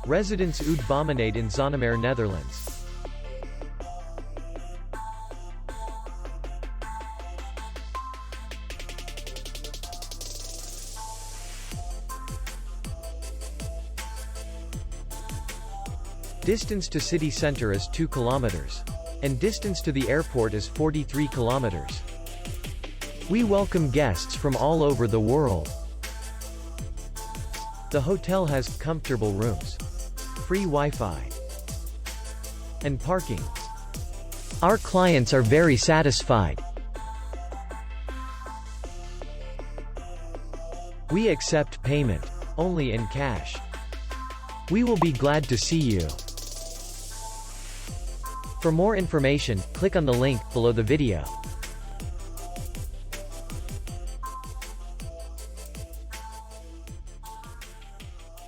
Residence Oud Bommenede in Zonnemaire, Netherlands. Distance to city center is 2 kilometers. And distance to the airport is 43 kilometers. We welcome guests from all over the world. The hotel has comfortable rooms, free Wi-Fi, and parking. Our clients are very satisfied. We accept payment only in cash. We will be glad to see you. For more information, click on the link below the video.